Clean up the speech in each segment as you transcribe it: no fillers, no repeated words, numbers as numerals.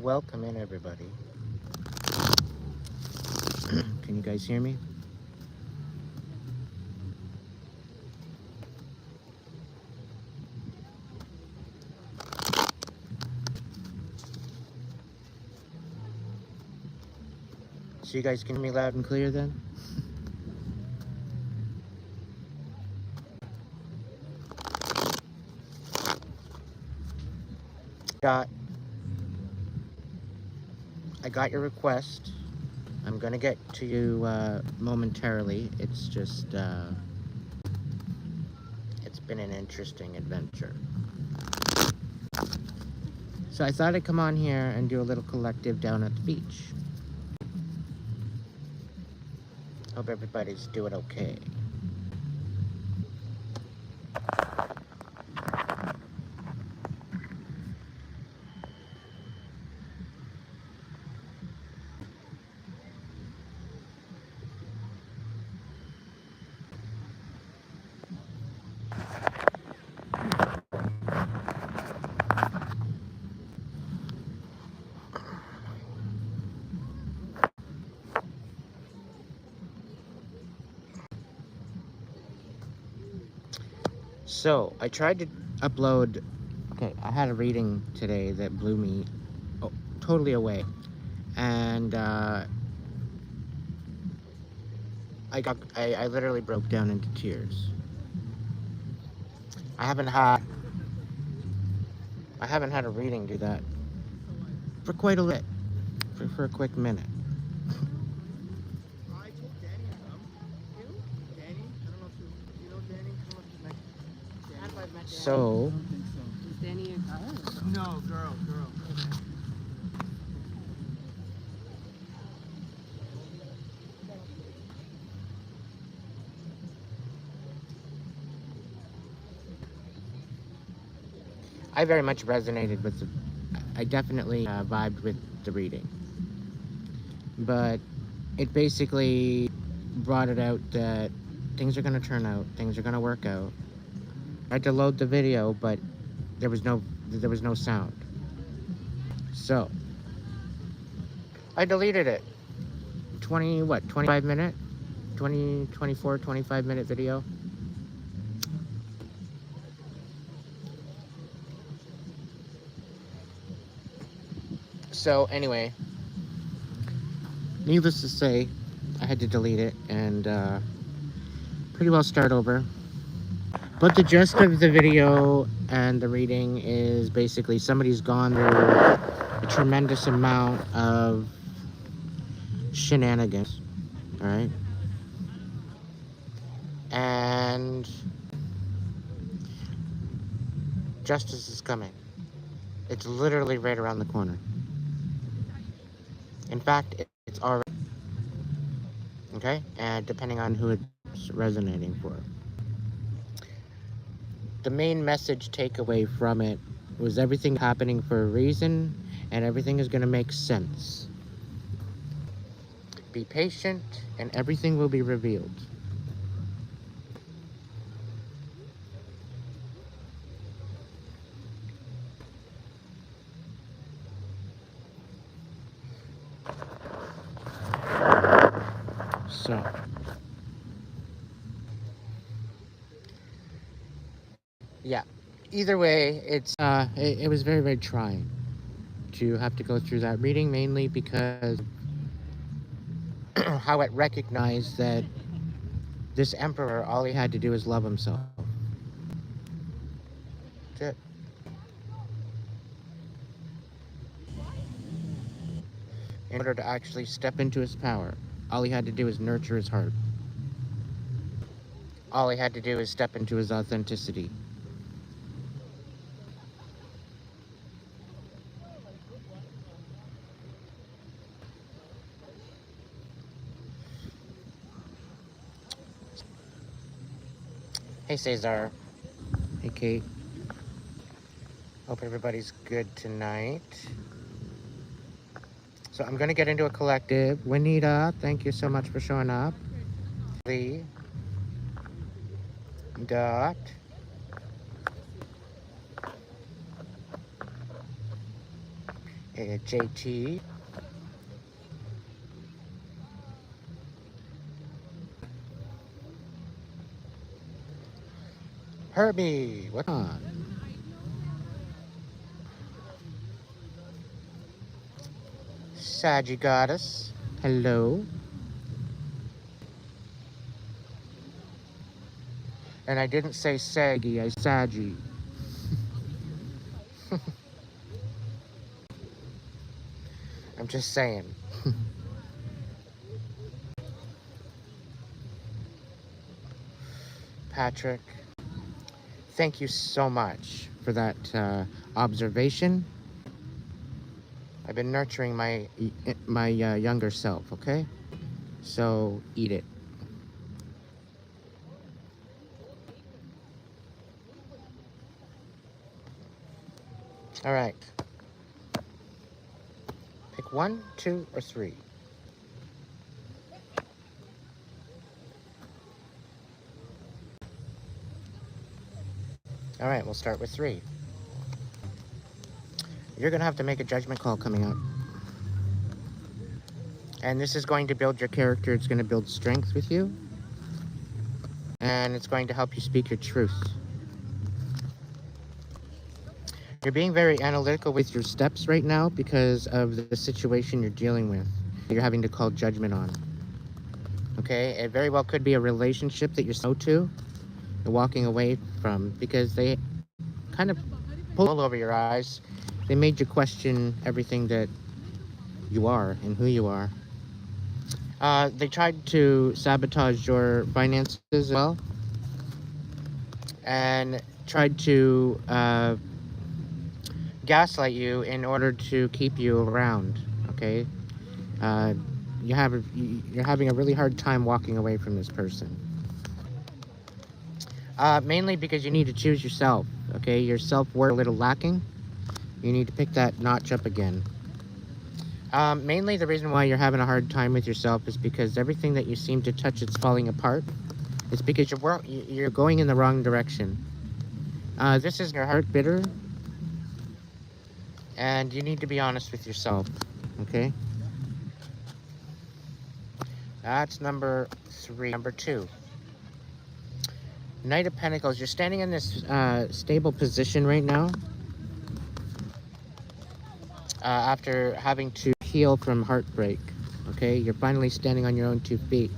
Welcome in, everybody. Can you guys hear me? So you guys can hear me loud and clear then? I got your request. I'm gonna get to you momentarily. It's just it's been an interesting adventure. So I thought I'd come on here and do a little collective down at the beach. Hope everybody's doing okay. So I tried to upload. Okay, I had a reading today that blew me totally away, and I literally broke down into tears. I haven't had a reading do that for quite a bit, for a quick minute. So, is Danny a guy? No, girl. I very much resonated with I definitely vibed with the reading. But it basically brought it out that things are going to turn out, things are going to work out. I had to load the video, but there was no sound. So I deleted it. 25 minute? 25 minute video. So anyway, needless to say, I had to delete it and pretty well start over. But the gist of the video and the reading is basically somebody's gone through a tremendous amount of shenanigans, all right? And justice is coming. It's literally right around the corner. In fact, it's already, okay? And depending on who it's resonating for. The main message takeaway from it was everything happening for a reason, and everything is going to make sense. Be patient, and everything will be revealed. So, yeah, either way, it was very, very trying to have to go through that reading, mainly because how it recognized that this emperor, all he had to do is love himself. That's it. In order to actually step into his power, all he had to do is nurture his heart. All he had to do is step into his authenticity. Hey, Cesar. Hey, Kate. Hope everybody's good tonight. So I'm going to get into a collective. Juanita, thank you so much for showing up. Lee. Dot. JT. Herbie, what's on? Saggy Goddess. Hello. And I didn't say saggy, I saggy. I'm just saying. Patrick, thank you so much for that observation. I've been nurturing my younger self, okay? So eat it. All right. Pick 1, 2, or 3. All right, we'll start with 3. You're gonna have to make a judgment call coming up. And this is going to build your character. It's going to build strength with you. And it's going to help you speak your truth. You're being very analytical with your steps right now because of the situation you're dealing with. You're having to call judgment on. Okay? It very well could be a relationship that you're so to and walking away from because they kind of pulled wool over your eyes. They made you question everything that you are and who you are. They tried to sabotage your finances as well. And tried to gaslight you in order to keep you around, okay? You're having a really hard time walking away from this person. Mainly because you need to choose yourself, okay? Your self-worth a little lacking. You need to pick that notch up again. Mainly the reason why you're having a hard time with yourself is because everything that you seem to touch, it's falling apart. It's because you're going in the wrong direction. This is your heart bitter. And you need to be honest with yourself, okay? That's number 3. Number 2. Knight of Pentacles. You're standing in this stable position right now. After having to heal from heartbreak, okay? You're finally standing on your own 2 feet.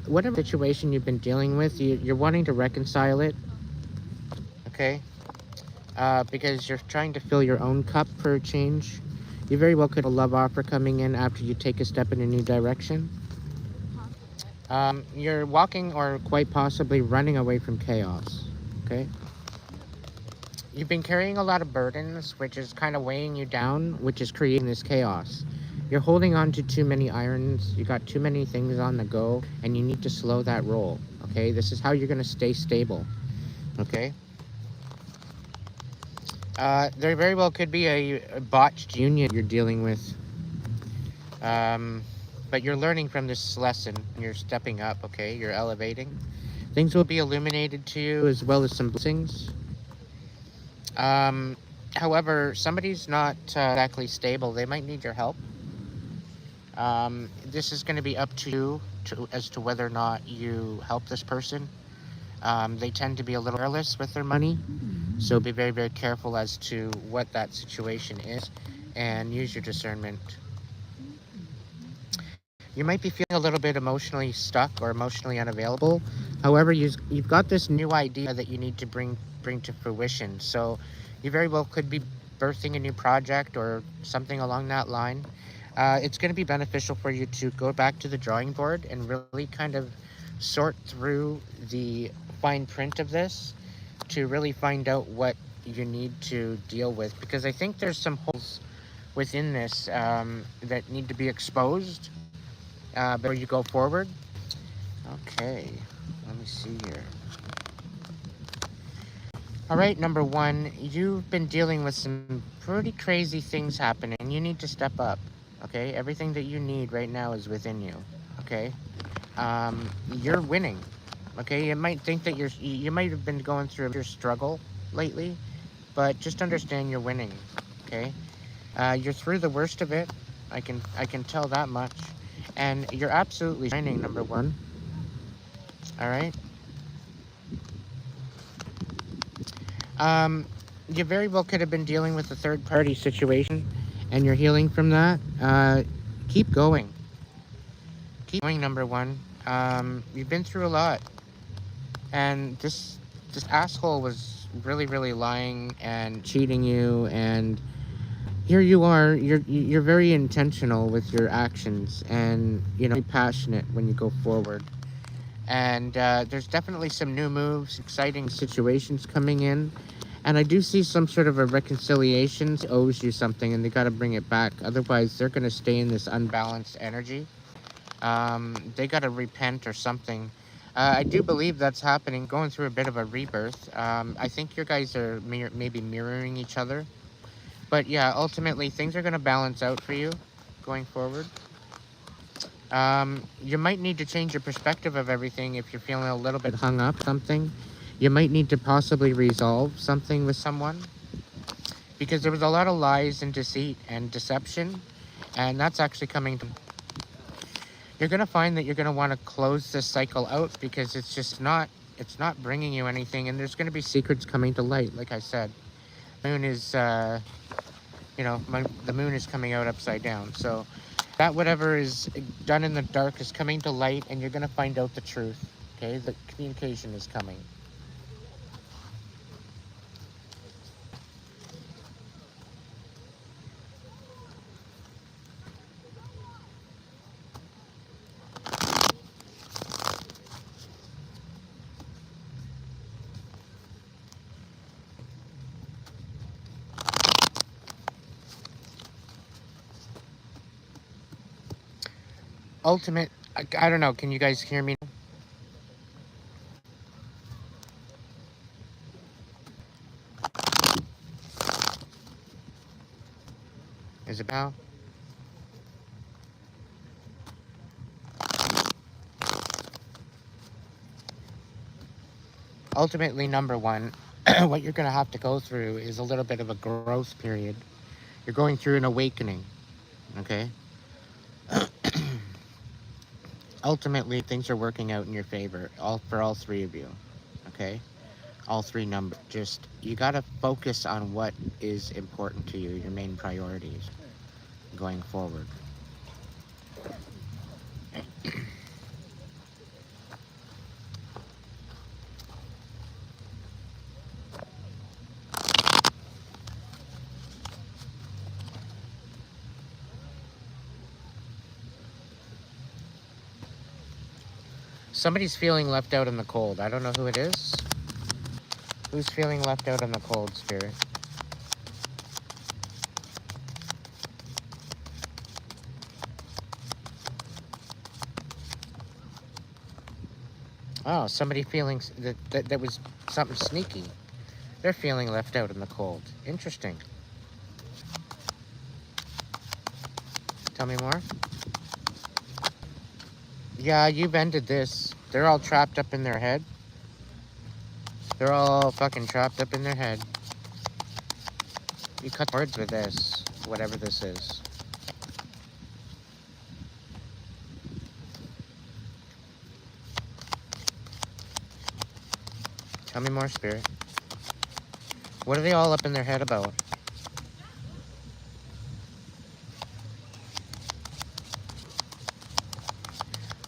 Whatever situation you've been dealing with, you're wanting to reconcile it, okay? Because you're trying to fill your own cup for a change. You very well could have a love offer coming in after you take a step in a new direction. You're walking or quite possibly running away from chaos, okay? You've been carrying a lot of burdens, which is kind of weighing you down, which is creating this chaos. You're holding on to too many irons. You got too many things on the go, and you need to slow that roll, okay? This is how you're going to stay stable, okay? There very well could be a botched union you're dealing with. But you're learning from this lesson. You're stepping up, okay? You're elevating. Things will be illuminated to you as well as some blessings. However, somebody's not exactly stable. They might need your help. This is going to be up to you as to whether or not you help this person. They tend to be a little careless with their money. So be very, very careful as to what that situation is and use your discernment. You might be feeling a little bit emotionally stuck or emotionally unavailable. However, you've got this new idea that you need to bring to fruition. So you very well could be birthing a new project or something along that line. It's going to be beneficial for you to go back to the drawing board and really kind of sort through the fine print of this to really find out what you need to deal with. Because I think there's some holes within this that need to be exposed before you go forward. Okay, let me see here. All right, number 1, you've been dealing with some pretty crazy things happening. You need to step up, okay? Everything that you need right now is within you, okay? You're winning, okay? You might think that you might have been going through your struggle lately, but just understand you're winning, okay? You're through the worst of it. I can tell that much. And you're absolutely shining, number one. All right. You very well could have been dealing with a third party situation and you're healing from that. Keep going. Keep going, number one. You've been through a lot. And this asshole was really, really lying and cheating you, and here you are, you're very intentional with your actions, and very passionate when you go forward. And there's definitely some new moves, exciting situations coming in. And I do see some sort of a reconciliation. Owes you something and they got to bring it back. Otherwise, they're going to stay in this unbalanced energy. They got to repent or something. I do believe that's happening, going through a bit of a rebirth. I think you guys are maybe mirroring each other. But yeah, ultimately, things are going to balance out for you going forward. You might need to change your perspective of everything if you're feeling a little bit hung up something. You might need to possibly resolve something with someone. Because there was a lot of lies and deceit and deception. And that's actually coming to... You're going to find that you're going to want to close this cycle out because it's not bringing you anything. And there's going to be secrets coming to light, like I said. Moon is, the moon is coming out upside down. So that whatever is done in the dark is coming to light and you're going to find out the truth. Okay, the communication is coming. Ultimate, I don't know, can you guys hear me? Is it now? Ultimately, number one, what you're going to have to go through is a little bit of a growth period. You're going through an awakening, okay? Ultimately, things are working out in your favor, for all three of you, okay? All three numbers. Just, you got to focus on what is important to you, your main priorities going forward. Somebody's feeling left out in the cold. I don't know who it is. Who's feeling left out in the cold, Spirit? Oh, somebody feeling that was something sneaky. They're feeling left out in the cold. Interesting. Tell me more. Yeah, you've ended this. They're all trapped up in their head. They're all fucking trapped up in their head. You cut words with this, whatever this is. Tell me more, Spirit. What are they all up in their head about?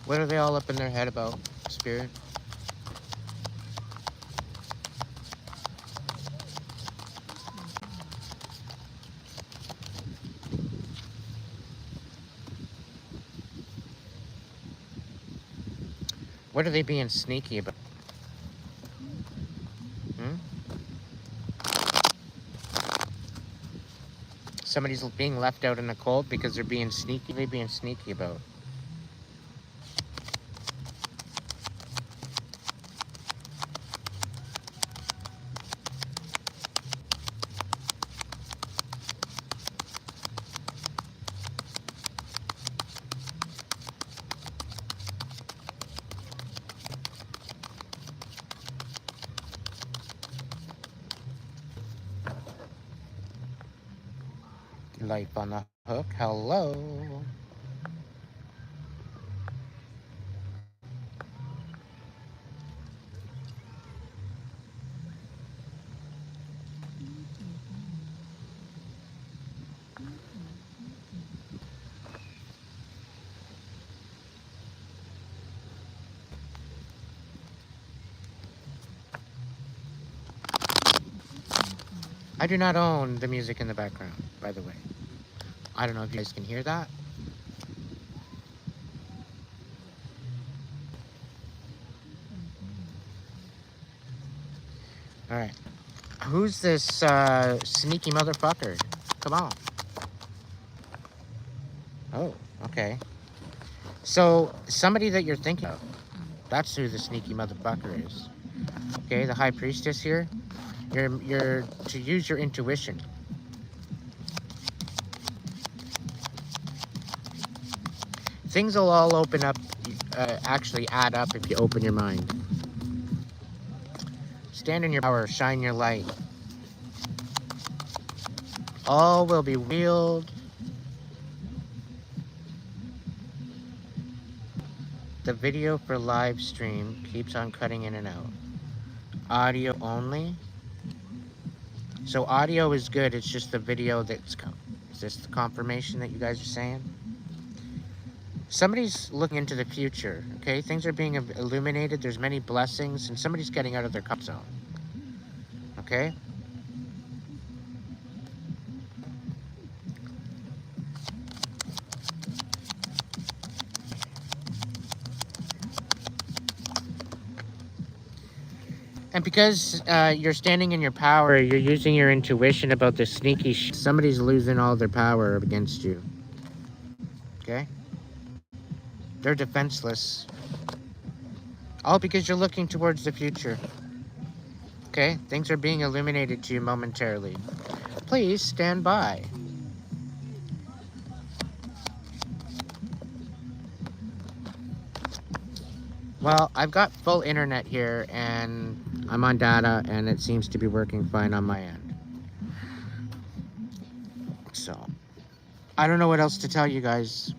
What are they all up in their head about, Spirit? What are they being sneaky about? Somebody's being left out in the cold because they're being sneaky. What are they being sneaky about? Life on the hook. Hello. I do not own the music in the background, by the way. I don't know if you guys can hear that. Alright. Who's this sneaky motherfucker? Come on. Oh, okay. So, somebody that you're thinking of. That's who the sneaky motherfucker is. Okay, the high priestess here. You're to use your intuition. Things will all open up, actually add up if you open your mind. Stand in your power, shine your light. All will be revealed. The video for live stream keeps on cutting in and out. Audio only. So audio is good, it's just the video that's come. Is this the confirmation that you guys are saying? Somebody's looking into the future, okay? Things are being illuminated, there's many blessings, and somebody's getting out of their comfort zone, okay? And because you're standing in your power, you're using your intuition about this sneaky somebody's losing all their power against you. Okay? They're defenseless. All because you're looking towards the future. Okay? Things are being illuminated to you momentarily. Please stand by. Well, I've got full internet here, and I'm on data, and it seems to be working fine on my end. So, I don't know what else to tell you guys.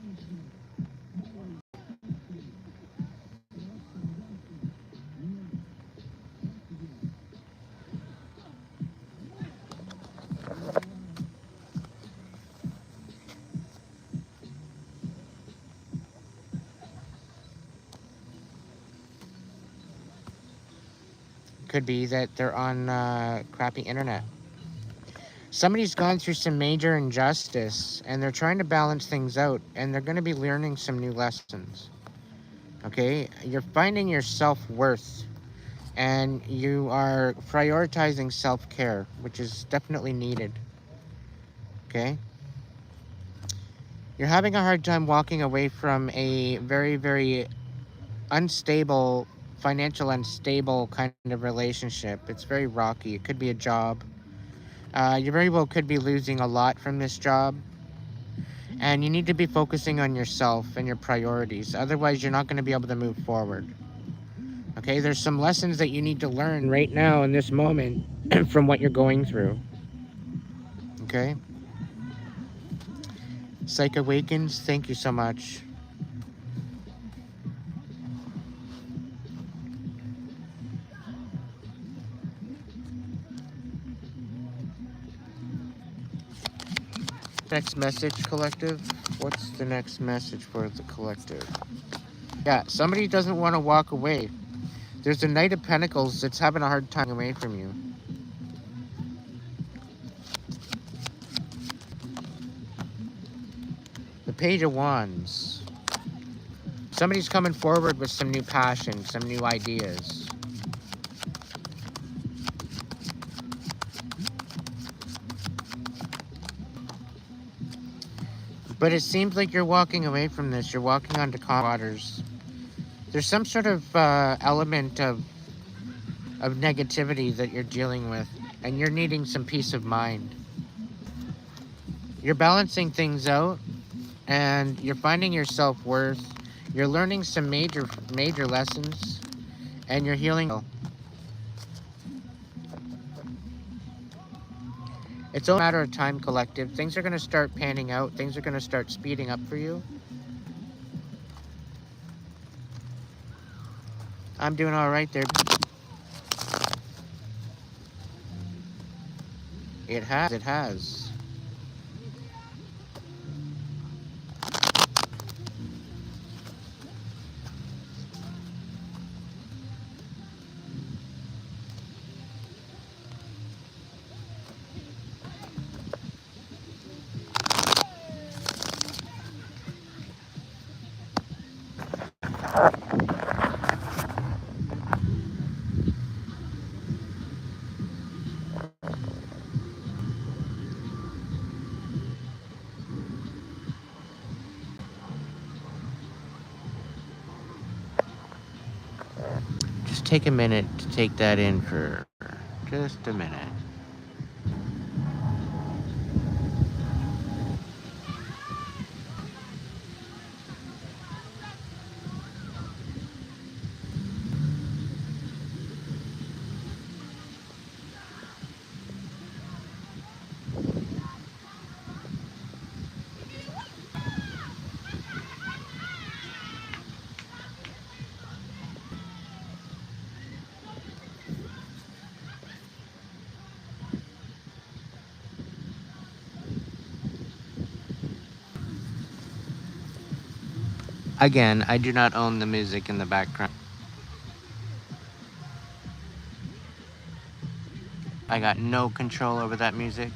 Could be that they're on crappy internet. Somebody's gone through some major injustice, and they're trying to balance things out, and they're going to be learning some new lessons. Okay? You're finding your self-worth, and you are prioritizing self-care, which is definitely needed. Okay? You're having a hard time walking away from a very, very unstable, financial unstable kind of relationship. It's very rocky. It could be a job. You very well could be losing a lot from this job. And you need to be focusing on yourself and your priorities. Otherwise, you're not going to be able to move forward. Okay, there's some lessons that you need to learn right now in this moment from what you're going through. Okay? Psych Awakens, thank you so much. Next message, collective. What's the next message for the collective? Yeah, somebody doesn't want to walk away. There's a Knight of Pentacles that's having a hard time away from you. The Page of Wands. Somebody's coming forward with some new passion, some new ideas. But it seems like you're walking away from this. You're walking onto calm waters. There's some sort of element of negativity that you're dealing with, and you're needing some peace of mind. You're balancing things out, and you're finding your self-worth. You're learning some major lessons, and you're healing. It's only a matter of time, collective. Things are going to start panning out. Things are going to start speeding up for you. I'm doing all right there. It has. It has. Just take a minute to take that in for just a minute. Again, I do not own the music in the background. I got no control over that music.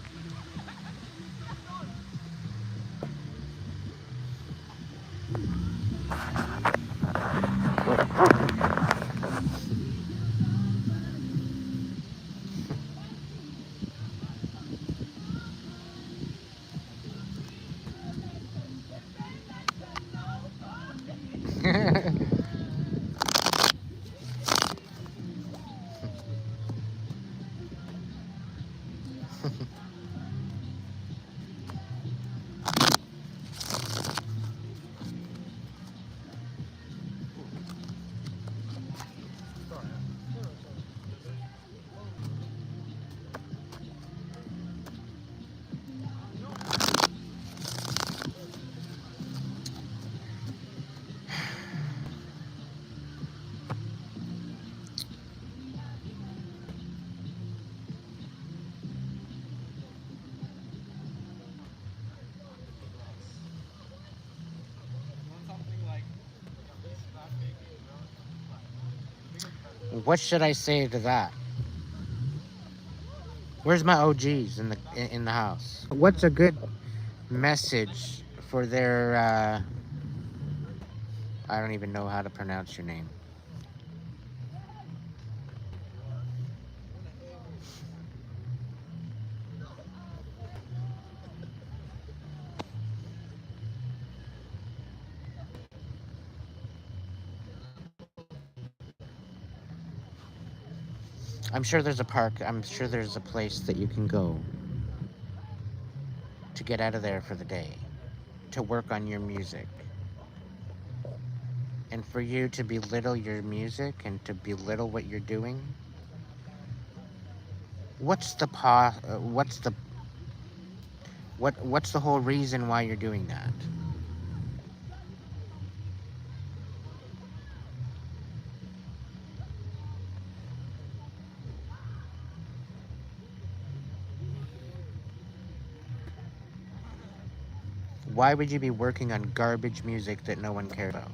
What should I say to that? Where's my OGs in the house? What's a good message for their I don't even know how to pronounce your name. I'm sure there's a park. I'm sure there's a place that you can go to get out of there for the day, to work on your music. And for you to belittle your music and to belittle what you're doing, what's the what's the whole reason why you're doing that? Why would you be working on garbage music that no one cares about?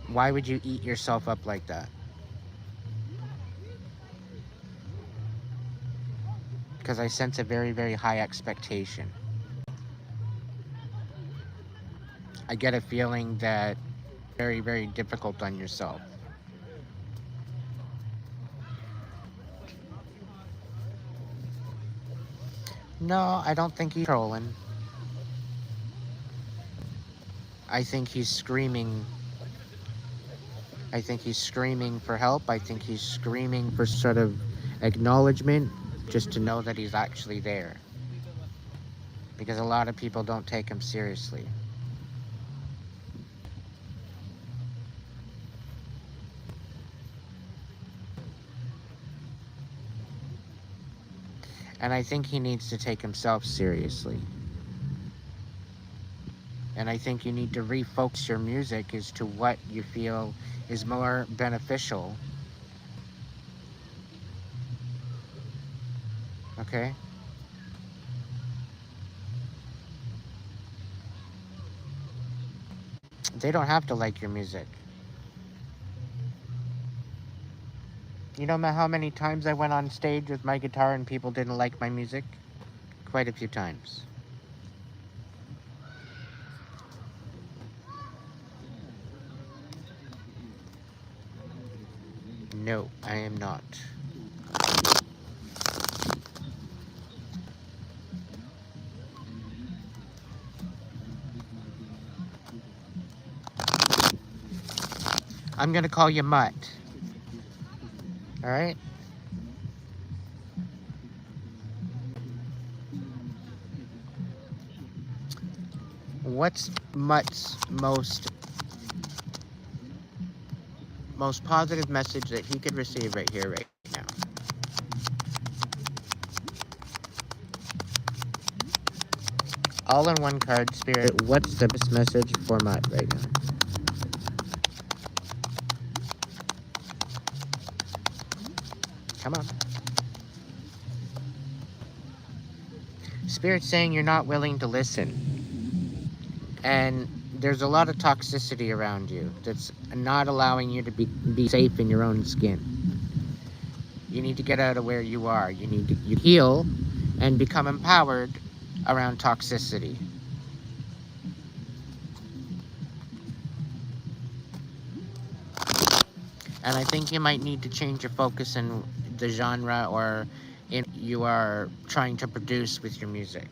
Why would you eat yourself up like that? Because I sense a very, very high expectation. I get a feeling that very, very difficult on yourself. No, I don't think he's trolling. I think he's screaming. I think he's screaming for help. I think he's screaming for sort of acknowledgement, just to know that he's actually there. Because a lot of people don't take him seriously. And I think he needs to take himself seriously. And I think you need to refocus your music as to what you feel is more beneficial. Okay? They don't have to like your music. You know how many times I went on stage with my guitar and people didn't like my music? Quite a few times. No, I am not. I'm gonna call you Mutt. Alright? What's Mutt's most positive message that he could receive right here, right now? All in one card, Spirit. What's the best message for Mutt right now? Come on. Spirit's saying you're not willing to listen. And there's a lot of toxicity around you that's not allowing you to be safe in your own skin. You need to get out of where you are. You need to heal and become empowered around toxicity. And I think you might need to change your focus in the genre or in you are trying to produce with your music.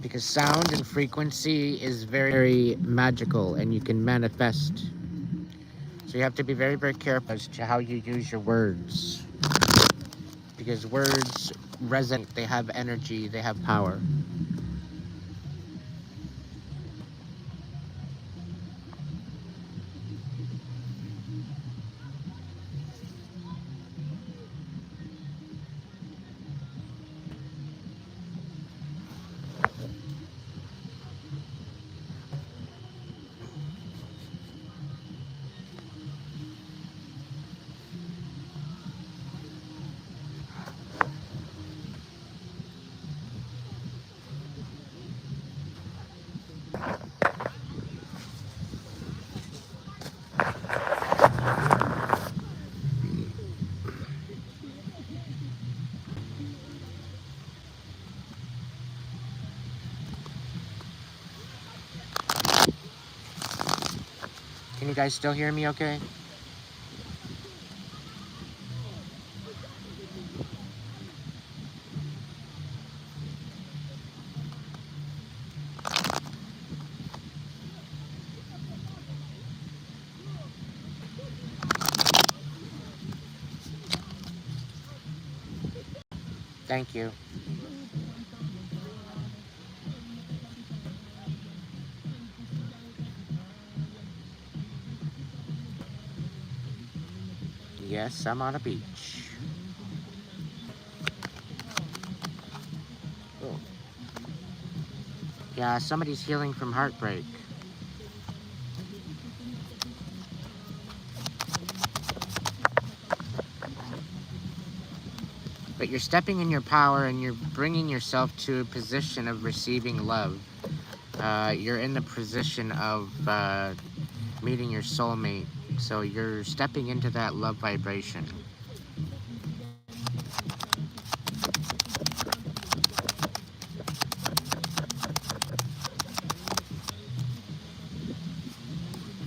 Because sound and frequency is very, very magical and you can manifest. So you have to be very, very careful as to how you use your words. Because words resonate, they have energy, they have power. Can you guys still hear me okay? Thank you. Yes, I'm on a beach. Oh. Yeah, somebody's healing from heartbreak. But you're stepping in your power and you're bringing yourself to a position of receiving love. You're in the position of meeting your soulmate. So you're stepping into that love vibration.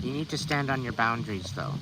You need to stand on your boundaries, though.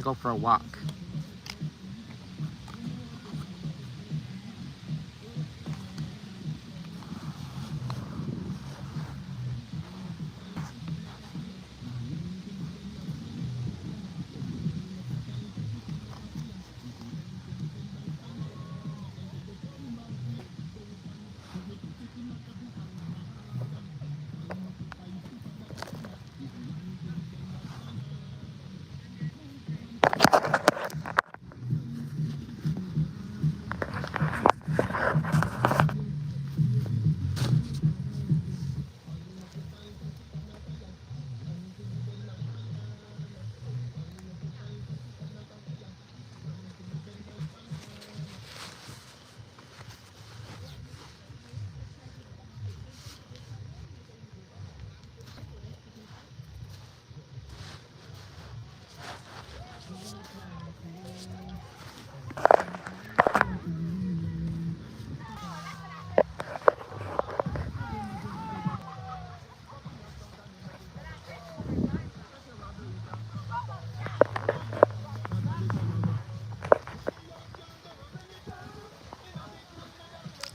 go for a walk.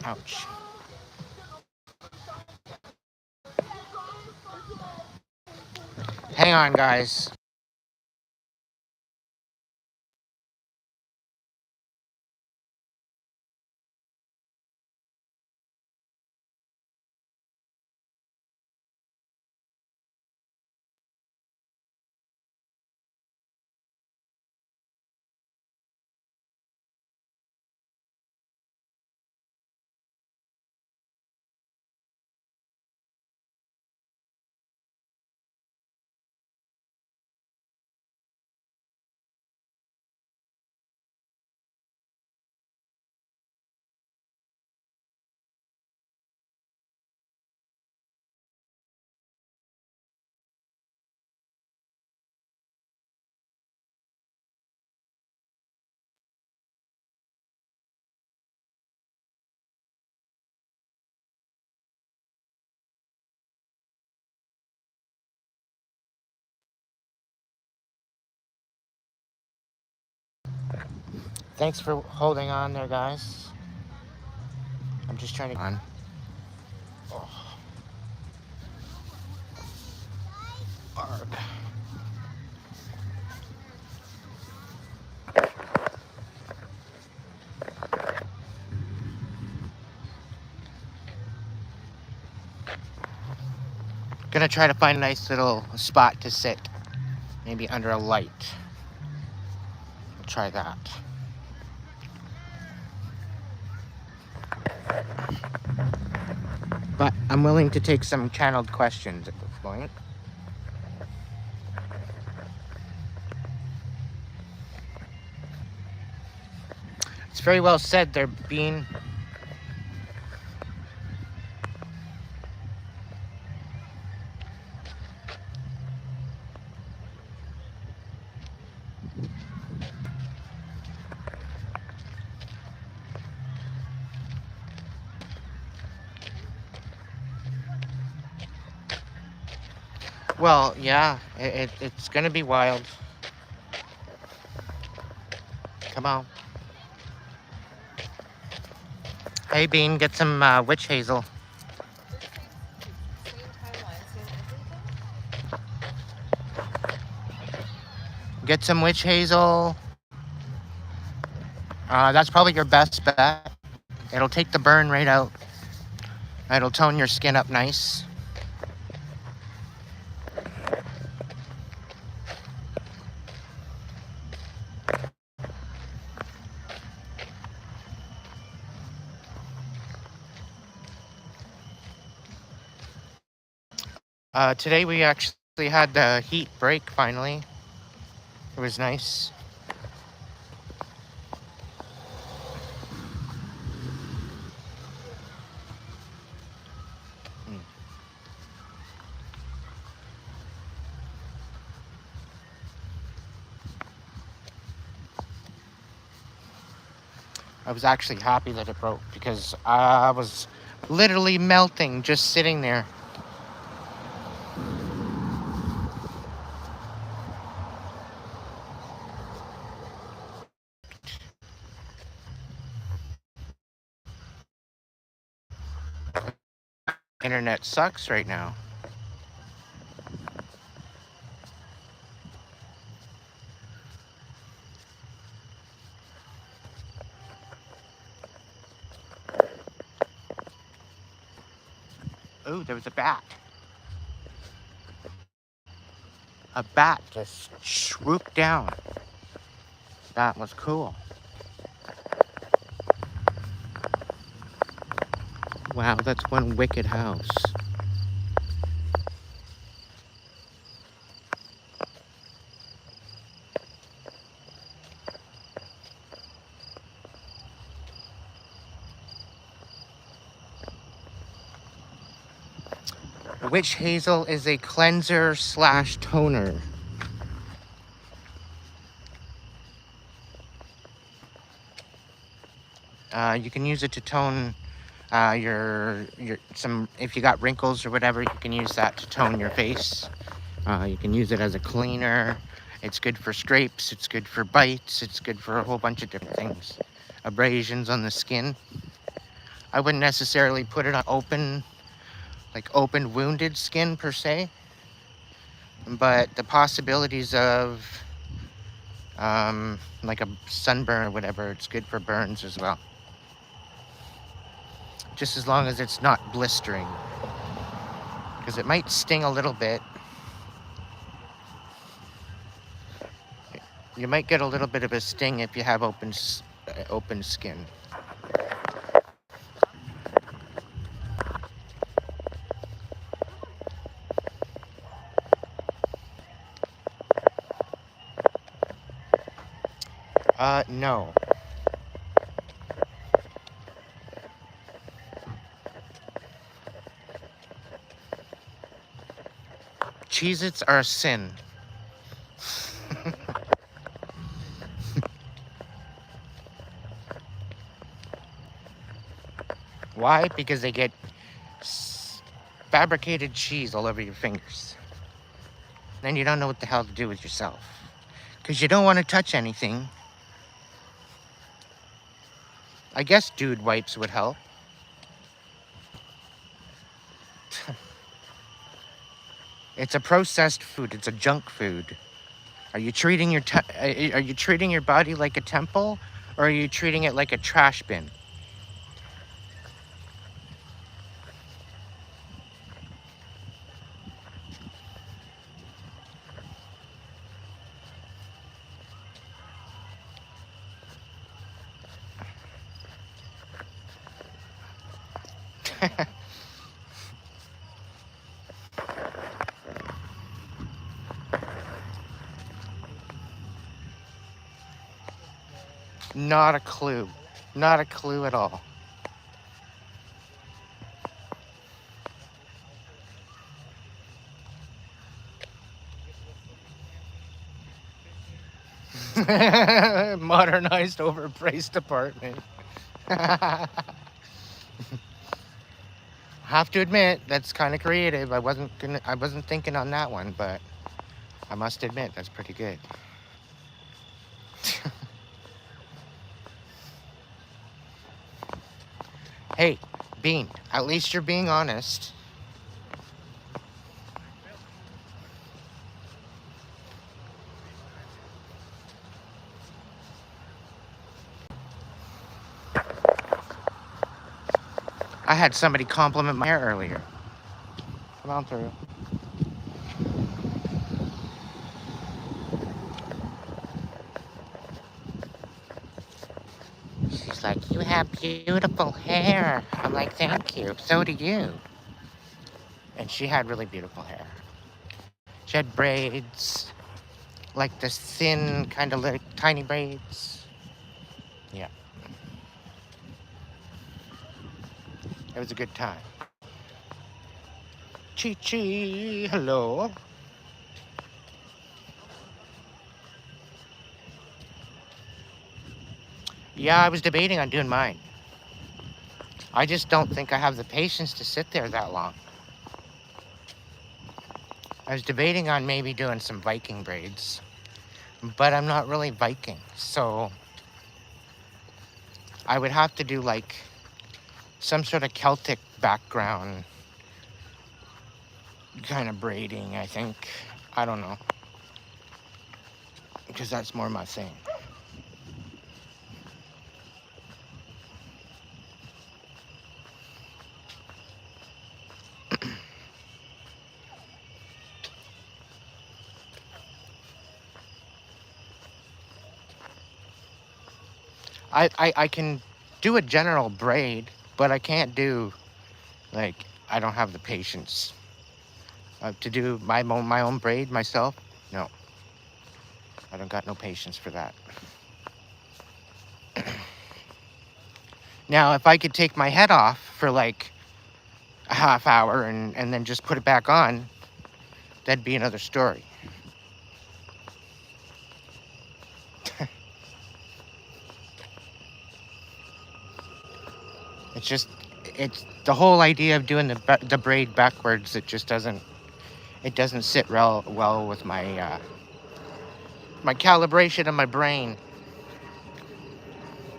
Ouch. Hang on, guys. Thanks for holding on there, guys. I'm just trying to... On. Oh. Arg. Gonna try to find a nice little spot to sit. Maybe under a light. I'll try that. But I'm willing to take some channeled questions at this point. It's very well said there, Bean. Well, yeah, it's gonna be wild. Come on. Hey, Bean, get some witch hazel. Get some witch hazel. That's probably your best bet. It'll take the burn right out. It'll tone your skin up nice. Today we actually had the heat break finally. It was nice. I was actually happy that it broke because I was literally melting just sitting there. Internet sucks right now. Oh, there was a bat. A bat just swooped down. That was cool. Wow, that's one wicked house. Witch hazel is a cleanser slash toner. You can use it to tone your some, if you got wrinkles or whatever, you can use that to tone your face. You can use it as a cleaner. It's good for scrapes, it's good for bites, it's good for a whole bunch of different things. Abrasions on the skin. I wouldn't necessarily put it on open wounded skin per se, but the possibilities of like a sunburn or whatever, it's good for burns as well. Just as long as it's not blistering, because it might sting a little bit. You might get a little bit of a sting if you have open skin. No. Cheez-Its are a sin. Why? Because they get fabricated cheese all over your fingers. Then you don't know what the hell to do with yourself. Because you don't want to touch anything. I guess dude wipes would help. It's a processed food. It's a junk food. Are you treating your body like a temple, or are you treating it like a trash bin? Not a clue. Not a clue at all. Modernized, overpriced apartment. Have to admit, that's kind of creative. I wasn't thinking on that one, but I must admit that's pretty good. Hey, Bean, at least you're being honest. I had somebody compliment my hair earlier. Come on through. She's like, you have beautiful hair. I'm like, thank you. So do you. And she had really beautiful hair. She had braids, like the thin, kind of tiny braids. Yeah. It was a good time. Chi-Chi, hello. Yeah, I was debating on doing mine. I just don't think I have the patience to sit there that long. I was debating on maybe doing some Viking braids, but I'm not really Viking, so I would have to do like some sort of Celtic background kind of braiding, I think. I don't know. Because that's more my thing. I can do a general braid, but I can't do, like, I don't have the patience to do my own braid myself. No, I don't got no patience for that. Now, if I could take my head off for like a half hour and then just put it back on, that'd be another story. It's just, it's the whole idea of doing the braid backwards. It just doesn't, it doesn't sit well with my my calibration of my brain.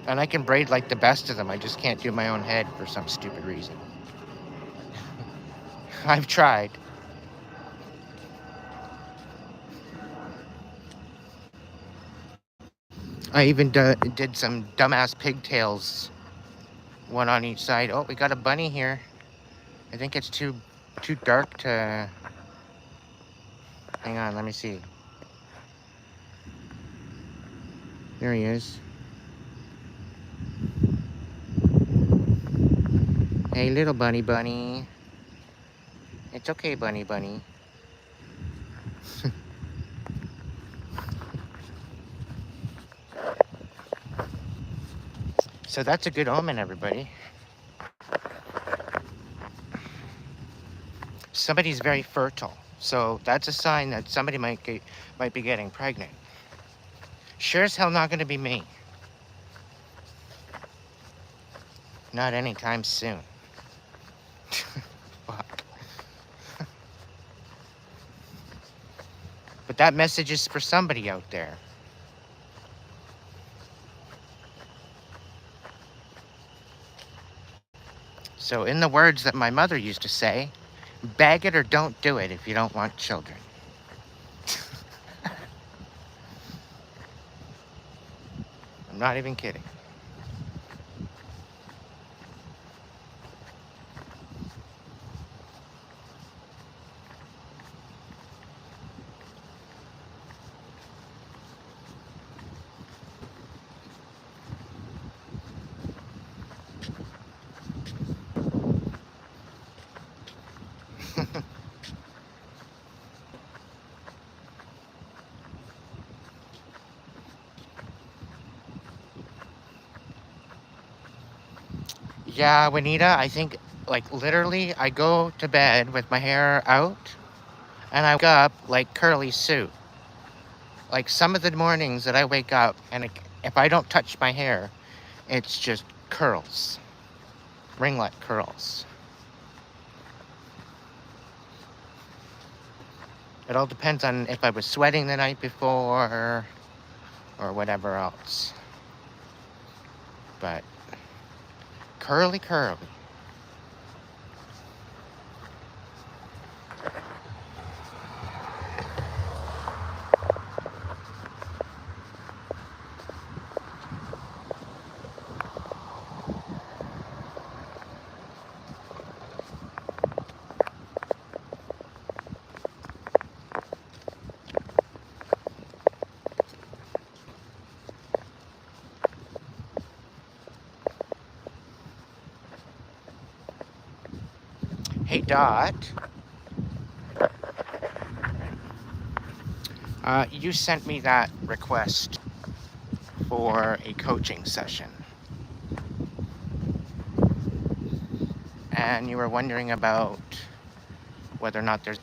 And I can braid like the best of them. I just can't do my own head for some stupid reason. I've tried. I even did some dumbass pigtails, one on each side. Oh, we got a bunny here. I think it's too dark to... Hang on, let me see. There he is. Hey, little bunny. It's okay, bunny. So that's a good omen, everybody. Somebody's very fertile. So that's a sign that somebody might be getting pregnant. Sure as hell not going to be me. Not anytime soon. Fuck. But that message is for somebody out there. So in the words that my mother used to say, bag it or don't do it if you don't want children. I'm not even kidding. Yeah, Juanita, I think, like, literally, I go to bed with my hair out, and I wake up like Curly Sue. Like, some of the mornings that I wake up, and if I don't touch my hair, it's just curls. Ringlet curls. It all depends on if I was sweating the night before, or whatever else. But, curly. Hey, Dot. You sent me that request for a coaching session. And you were wondering about whether or not there's...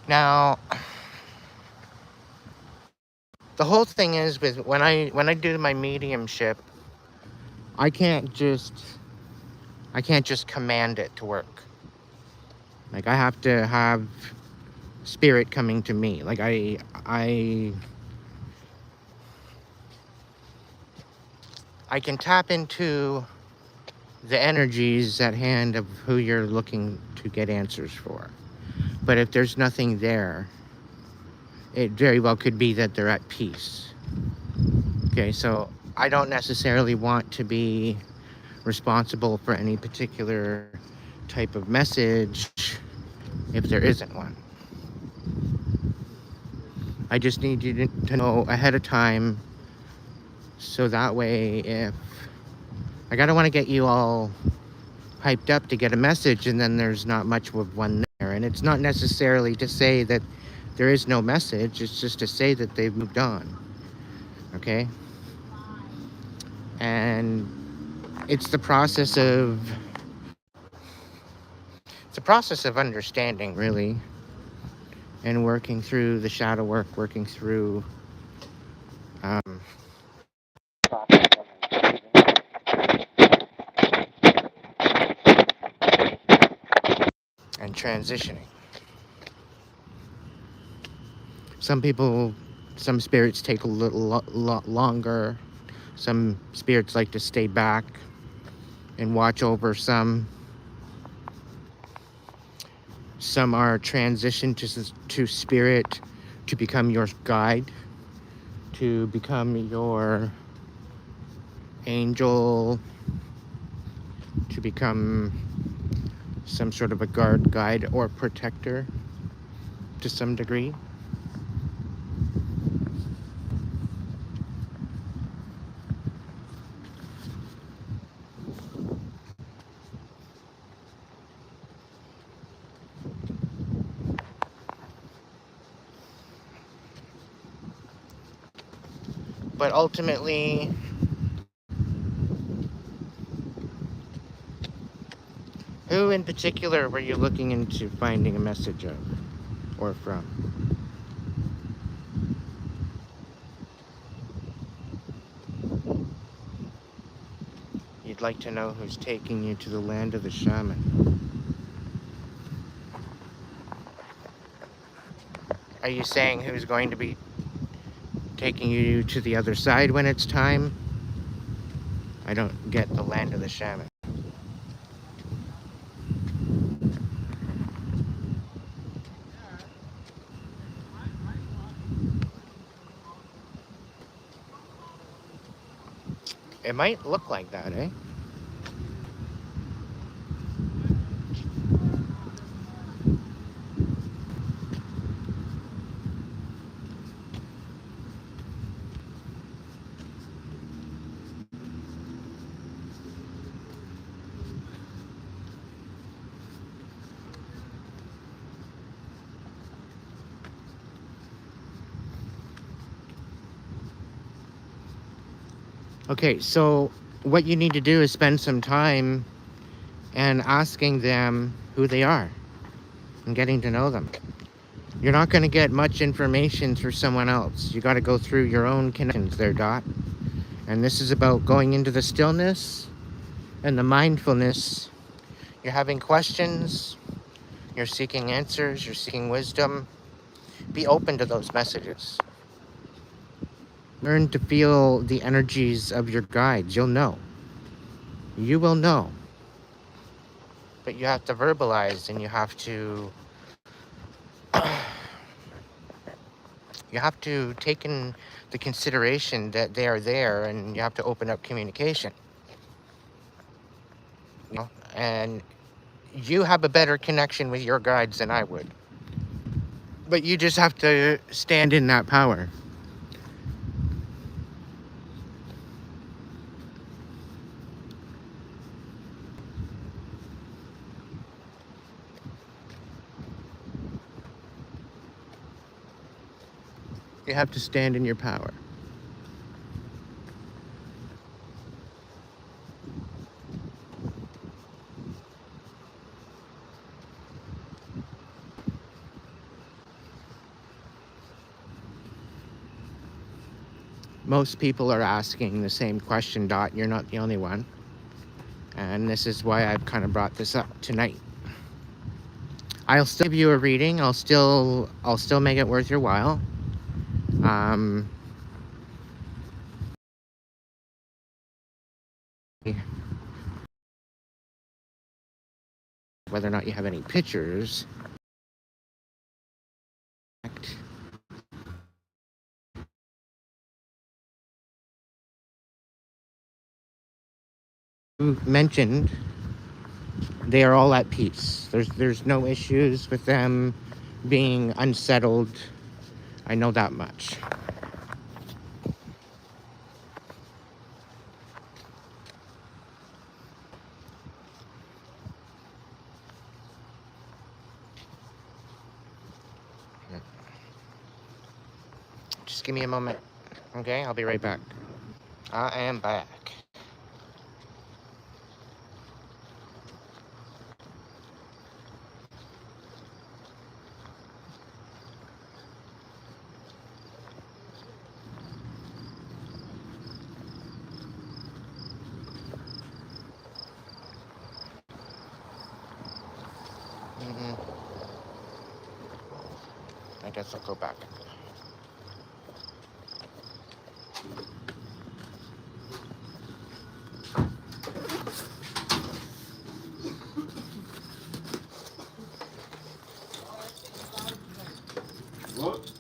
Now, the whole thing is with when I do my mediumship, I can't just command it to work. Like, I have to have spirit coming to me. Like, I can tap into the energies at hand of who you're looking to get answers for. But if there's nothing there, it very well could be that they're at peace. Okay, so I don't necessarily want to be responsible for any particular type of message if there isn't one. I just need you to know ahead of time, so that way if, like, I don't want to get you all hyped up to get a message and then there's not much of one there. And it's not necessarily to say that there is no message, it's just to say that they've moved on. Okay? And it's the process of understanding, really, and working through the shadow work, working through and transitioning. Some spirits take a lot longer. Some spirits like to stay back and watch over some. Some are transitioned to spirit to become your guide, to become your angel, to become some sort of a guide, or protector to some degree. But ultimately, who in particular were you looking into finding a message of or from? You'd like to know who's taking you to the land of the shaman. Are you saying who's going to be taking you to the other side when it's time? I don't get the land of the shaman. It might look like that, eh? Okay, so what you need to do is spend some time and asking them who they are and getting to know them. You're not going to get much information through someone else. You got to go through your own connections there, Dot. And this is about going into the stillness and the mindfulness. You're having questions, you're seeking answers, you're seeking wisdom. Be open to those messages. Learn to feel the energies of your guides. You'll know. You will know. But you have to verbalize, and you have to take in the consideration that they are there, and you have to open up communication. You know? And you have a better connection with your guides than I would. But you just have to stand in that power. You have to stand in your power. Most people are asking the same question, Dot. You're not the only one. And this is why I've kind of brought this up tonight. I'll still give you a reading. I'll still make it worth your while. Whether or not you have any pictures. Mentioned, they are all at peace. There's no issues with them being unsettled. I know that much. Just give me a moment, okay? I'll be right back. I am back. I guess I'll go back. What?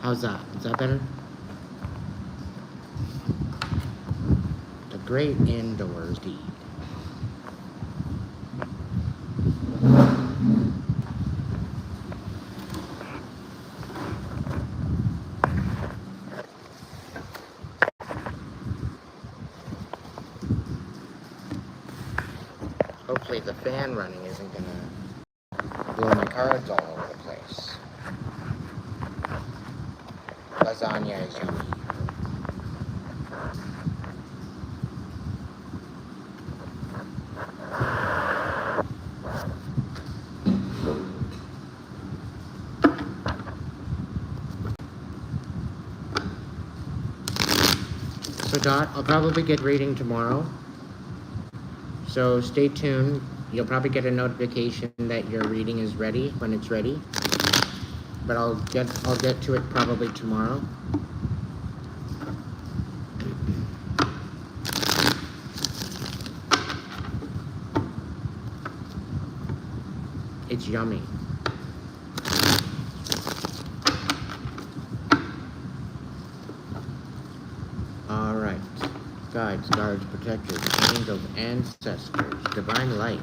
How's that? Is that better? The great indoors deed. Hopefully the fan running isn't gonna blow my cards all over the place. Lasagna is yummy. So Dot, I'll probably get reading tomorrow. So stay tuned. You'll probably get a notification that your reading is ready when it's ready. But I'll get to it probably tomorrow. It's yummy. All right. Guides, guards, protectors, angels, ancestors, divine light.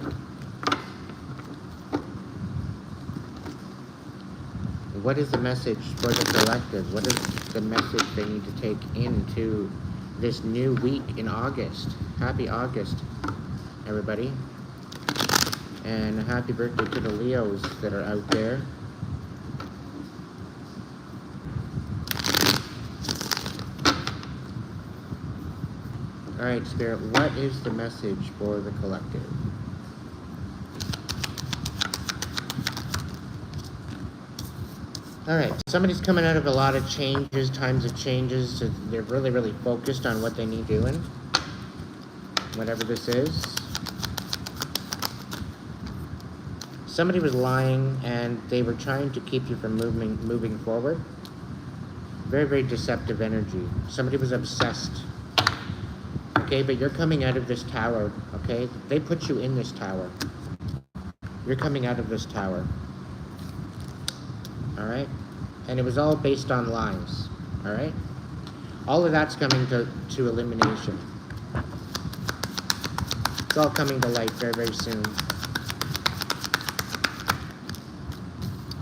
What is the message for the collective? What is the message they need to take into this new week in August? Happy August, everybody. And a happy birthday to the Leos that are out there. All right, Spirit, what is the message for the collective? All right, somebody's coming out of a lot of changes, times of changes, so they're really, really focused on what they need doing, whatever this is. Somebody was lying and they were trying to keep you from moving forward. Very, very deceptive energy. Somebody was obsessed. Okay, but you're coming out of this tower, okay? They put you in this tower. You're coming out of this tower. All right? And it was all based on lies. All right? All of that's coming to elimination. It's all coming to light very, very soon.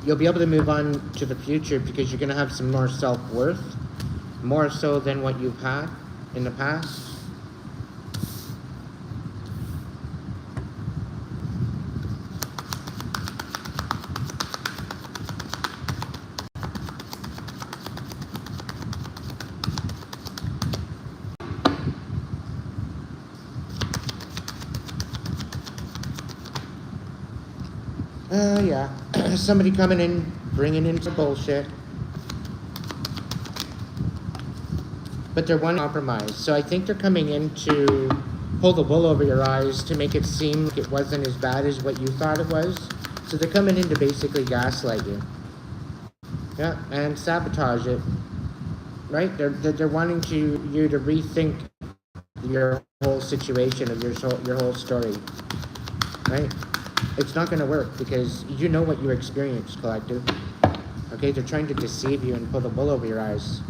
You'll be able to move on to the future because you're going to have some more self-worth, more so than what you've had in the past. Yeah. Somebody coming in, bringing in some bullshit. But they're one compromise. So I think they're coming in to pull the wool over your eyes to make it seem like it wasn't as bad as what you thought it was. So they're coming in to basically gaslight you. Yeah, and sabotage it. Right? They're wanting you to rethink your whole situation of your whole story. Right? It's not going to work because you know what you experienced, collective. Okay? They're trying to deceive you and pull the wool over your eyes.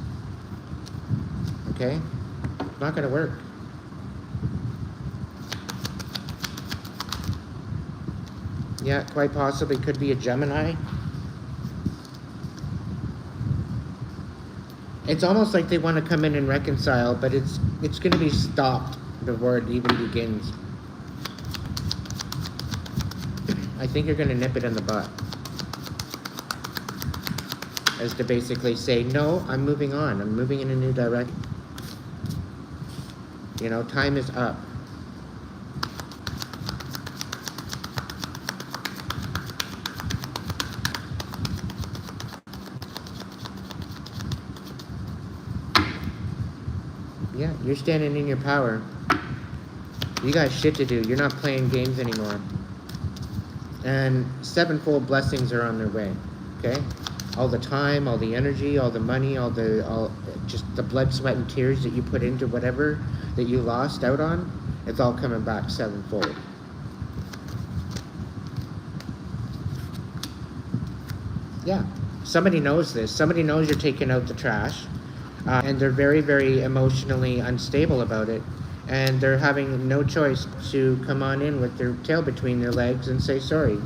Okay? It's not going to work. Yeah, quite possibly could be a Gemini. It's almost like they want to come in and reconcile, but it's going to be stopped before it even begins. I think you're going to nip it in the butt. As to basically say, no, I'm moving on. I'm moving in a new direction. You know, time is up. Yeah, you're standing in your power. You got shit to do. You're not playing games anymore. And sevenfold blessings are on their way, okay? All the time, all the energy, all the money, just the blood, sweat, and tears that you put into whatever that you lost out on, it's all coming back sevenfold. Yeah, somebody knows this. Somebody knows you're taking out the trash, and they're very, very emotionally unstable about it. And they're having no choice to come on in with their tail between their legs and say sorry.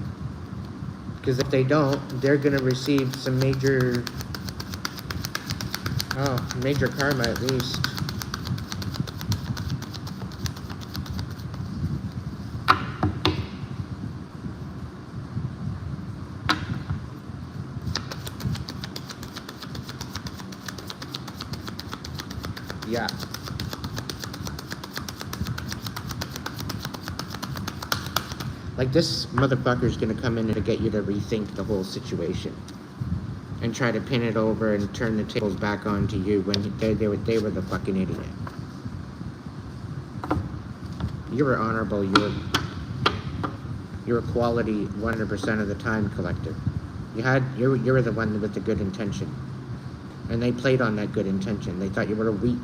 Because if they don't, they're going to receive some major karma at least. Yeah. Like, this motherfucker's gonna come in to get you to rethink the whole situation and try to pin it over and turn the tables back onto you when they were the fucking idiot. You were honorable. You were quality 100% of the time, collective. You were the one with the good intention, and they played on that good intention. They thought you were weak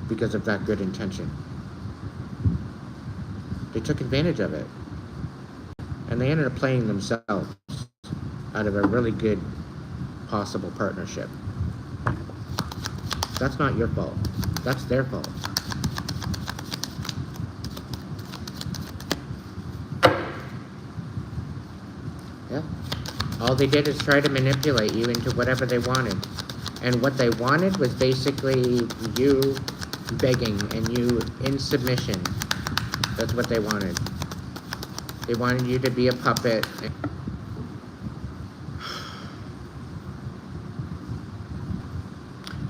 because of that good intention. They took advantage of it. And they ended up playing themselves out of a really good possible partnership. That's not your fault. That's their fault. Yeah. All they did is try to manipulate you into whatever they wanted. And what they wanted was basically you begging and you in submission. That's what they wanted. They wanted you to be a puppet.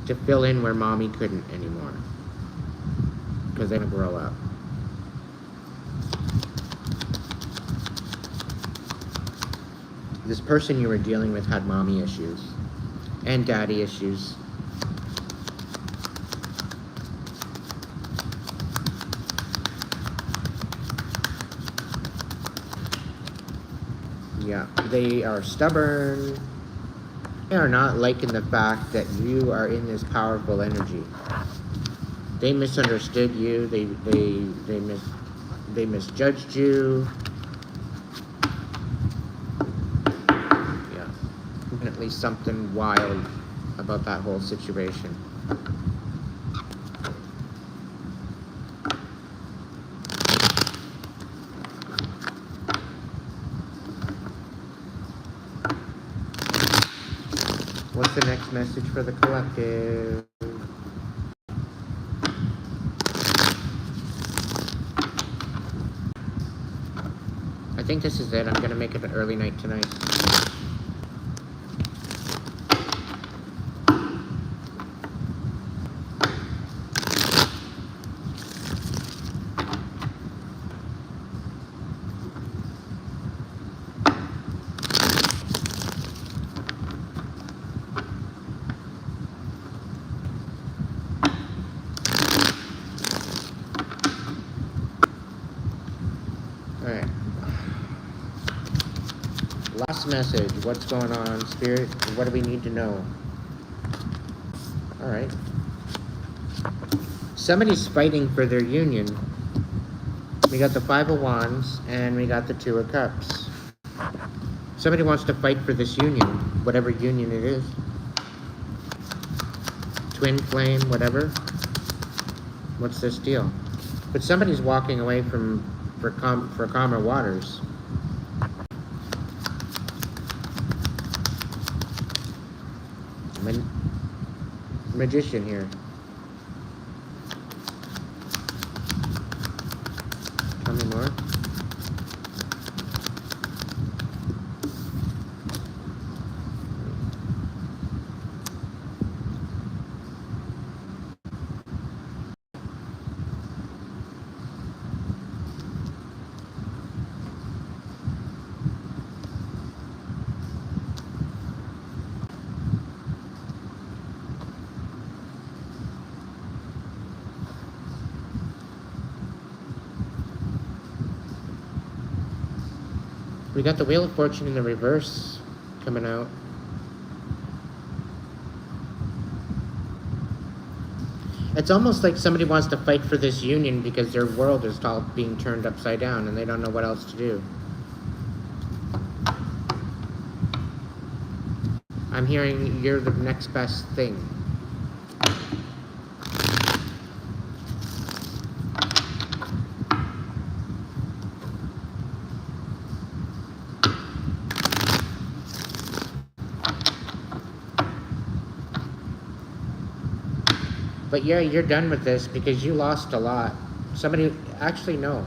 To fill in where mommy couldn't anymore. Because they don't grow up. This person you were dealing with had mommy issues. And daddy issues. Yeah, they are stubborn. They are not liking the fact that you are in this powerful energy. They misunderstood you. They misjudged you. something wild about that whole situation. What's the next message for the collective? I think this is it. I'm gonna make it an early night tonight. Alright. Last message. What's going on, Spirit? What do we need to know? Alright. Somebody's fighting for their union. We got the Five of Wands, and we got the Two of Cups. Somebody wants to fight for this union, whatever union it is. Twin flame, whatever. What's this deal? But somebody's walking away for calmer waters. Magician here. Tell me more. We got the Wheel of Fortune in the reverse coming out. It's almost like somebody wants to fight for this union because their world is all being turned upside down and they don't know what else to do. I'm hearing you're the next best thing. But yeah, you're done with this because you lost a lot. Somebody, actually no.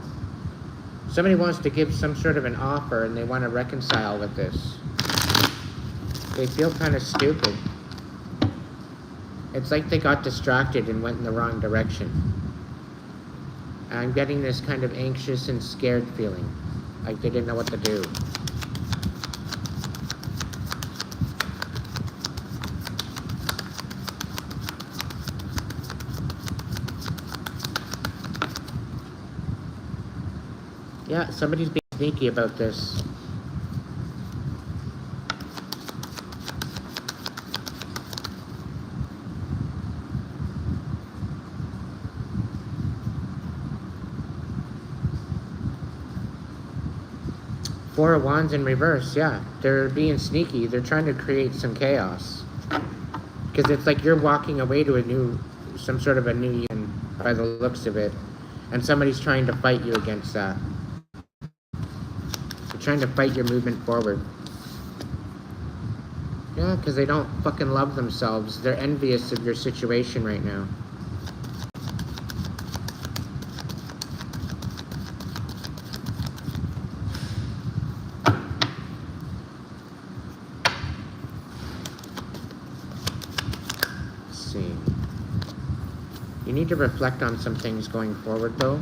Somebody wants to give some sort of an offer and they want to reconcile with this. They feel kind of stupid. It's like they got distracted and went in the wrong direction. I'm getting this kind of anxious and scared feeling. Like they didn't know what to do. Yeah, somebody's being sneaky about this. Four of Wands in reverse, yeah. They're being sneaky. They're trying to create some chaos. Because it's like you're walking away to some sort of a new union by the looks of it. And somebody's trying to fight you against that. Trying to fight your movement forward. Yeah, because they don't fucking love themselves. They're envious of your situation right now. Let's see. You need to reflect on some things going forward, though.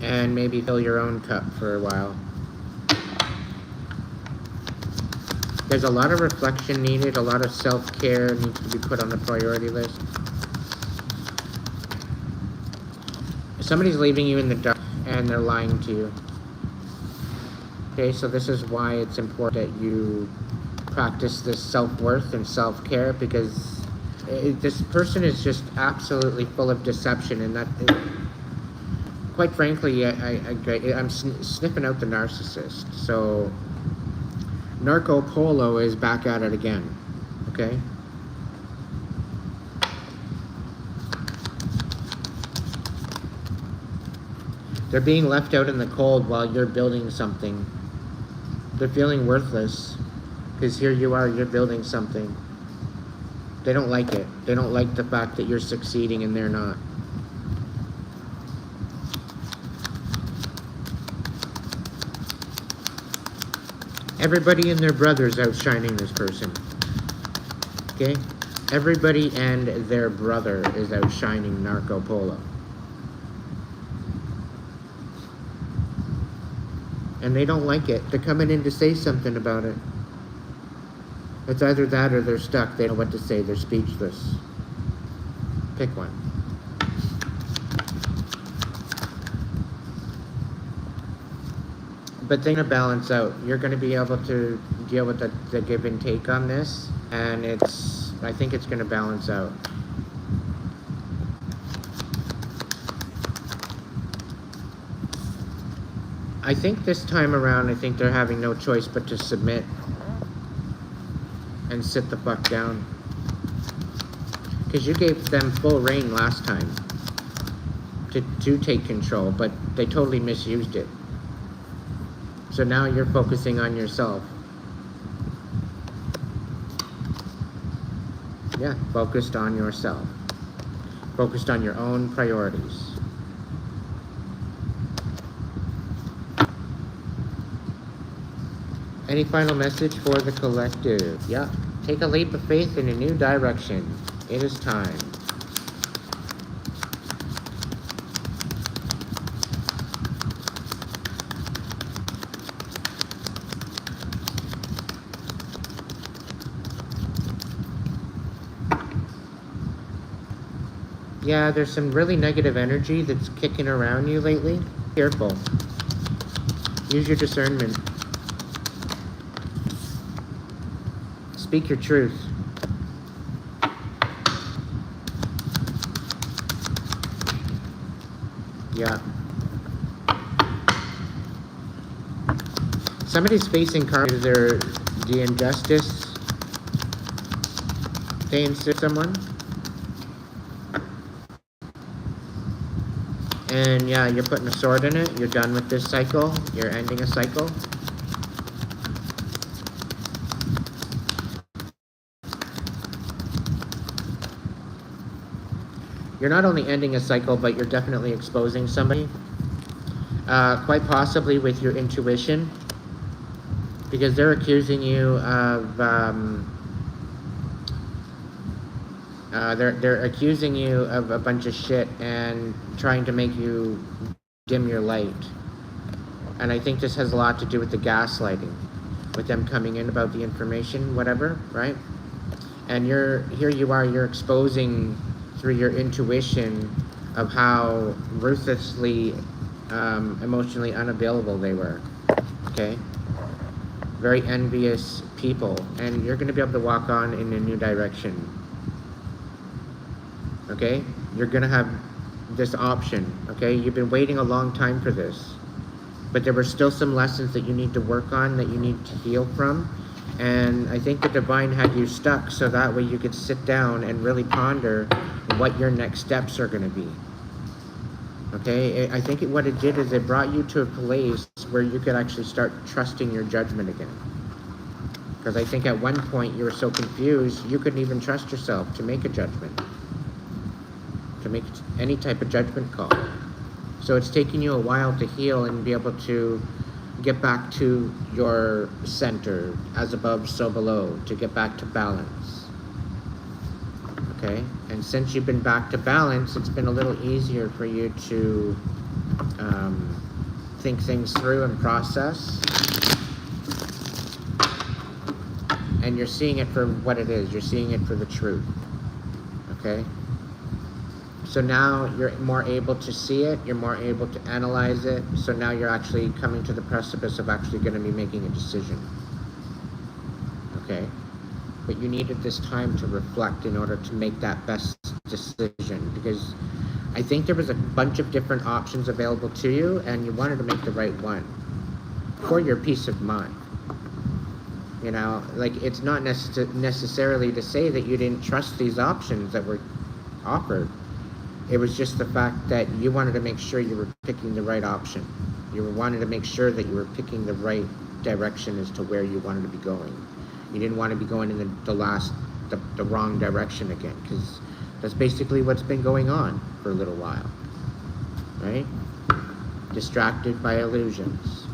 And maybe fill your own cup for a while. There's a lot of reflection needed, a lot of self-care needs to be put on the priority list. Somebody's leaving you in the dark and they're lying to you. Okay, so this is why it's important that you practice this self-worth and self-care, because this person is just absolutely full of deception, and quite frankly, I'm sniffing out the narcissist. So Narco Polo is back at it again. Okay. They're being left out in the cold while you're building something. They're feeling worthless because here you are, you're building something. They don't like it. They don't like the fact that you're succeeding and they're not. Everybody and their brother's outshining this person. Okay? Everybody and their brother is outshining Narco Polo. And they don't like it. They're coming in to say something about it. It's either that or they're stuck. They don't know what to say. They're speechless. Pick one. But they're going to balance out. You're going to be able to deal with the give and take on this. And I think it's going to balance out. I think this time around, I think they're having no choice but to submit and sit the fuck down. Because you gave them full reign last time to take control, but they totally misused it. So now you're focusing on yourself. Yeah, focused on yourself. Focused on your own priorities. Any final message for the collective? Yeah. Take a leap of faith in a new direction. It is time. Yeah, there's some really negative energy that's kicking around you lately. Careful. Use your discernment. Speak your truth. Yeah. Somebody's facing karma. Either the injustice they insist someone. And yeah, you're putting a sword in it. You're done with this cycle. You're ending a cycle. You're not only ending a cycle, but you're definitely exposing somebody. Quite possibly with your intuition. Because they're accusing you of... they're accusing you of a bunch of shit and trying to make you dim your light. And I think this has a lot to do with the gaslighting. With them coming in about the information, whatever, right? And here you are, you're exposing... through your intuition of how ruthlessly emotionally unavailable they were. Okay? Very envious people. And you're going to be able to walk on in a new direction. Okay? You're going to have this option. Okay? You've been waiting a long time for this. But there were still some lessons that you need to work on, that you need to heal from. And I think the divine had you stuck so that way you could sit down and really ponder what your next steps are going to be. Okay? I think what it did is it brought you to a place where you could actually start trusting your judgment again. Because I think at one point you were so confused, you couldn't even trust yourself to make a judgment. To make any type of judgment call. So it's taking you a while to heal and be able to get back to your center, as above, so below, to get back to balance. Okay? And since you've been back to balance, it's been a little easier for you to think things through and process. And you're seeing it for what it is. You're seeing it for the truth. Okay? So now you're more able to see it, you're more able to analyze it, so now you're actually coming to the precipice of actually going to be making a decision. Okay? But you needed this time to reflect in order to make that best decision, because I think there was a bunch of different options available to you, and you wanted to make the right one for your peace of mind. You know, like, it's not necessarily to say that you didn't trust these options that were offered. It was just the fact that you wanted to make sure you were picking the right option. You wanted to make sure that you were picking the right direction as to where you wanted to be going. You didn't want to be going in the wrong direction again, because that's basically what's been going on for a little while, right? Distracted by illusions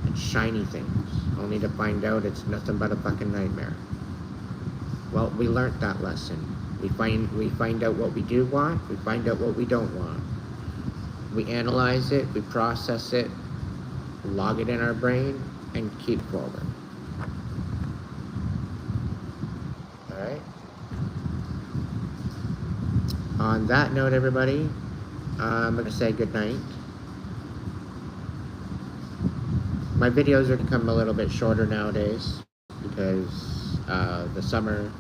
and shiny things, only to find out it's nothing but a fucking nightmare. Well, we learned that lesson. We find out what we do want, we find out what we don't want. We analyze it, we process it, log it in our brain, and keep forward. Alright? On that note, everybody, I'm going to say good night. My videos are become a little bit shorter nowadays because the summer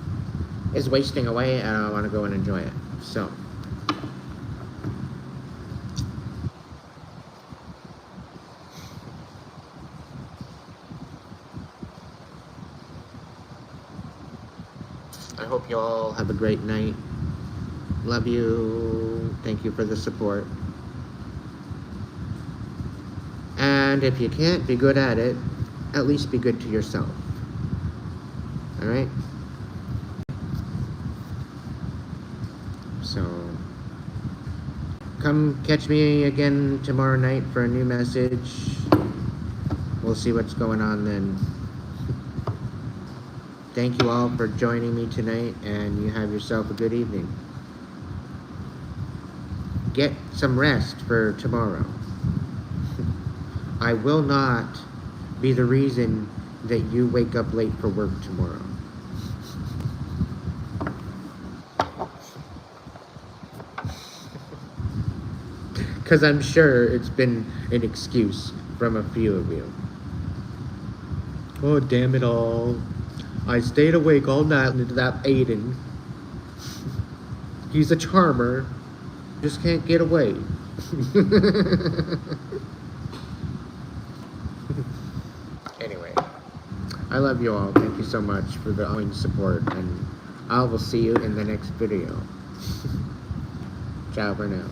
is wasting away and I want to go and enjoy it. So, I hope you all have a great night. Love you. Thank you for the support. And if you can't be good at it, at least be good to yourself. Alright? So, come catch me again tomorrow night for a new message. We'll see what's going on then. Thank you all for joining me tonight, and you have yourself a good evening. Get some rest for tomorrow. I will not be the reason that you wake up late for work tomorrow. Because I'm sure it's been an excuse from a few of you. Oh, damn it all. I stayed awake all night into that Aiden. He's a charmer. Just can't get away. Anyway, I love you all. Thank you so much for the ongoing support, and I will see you in the next video. Ciao for now.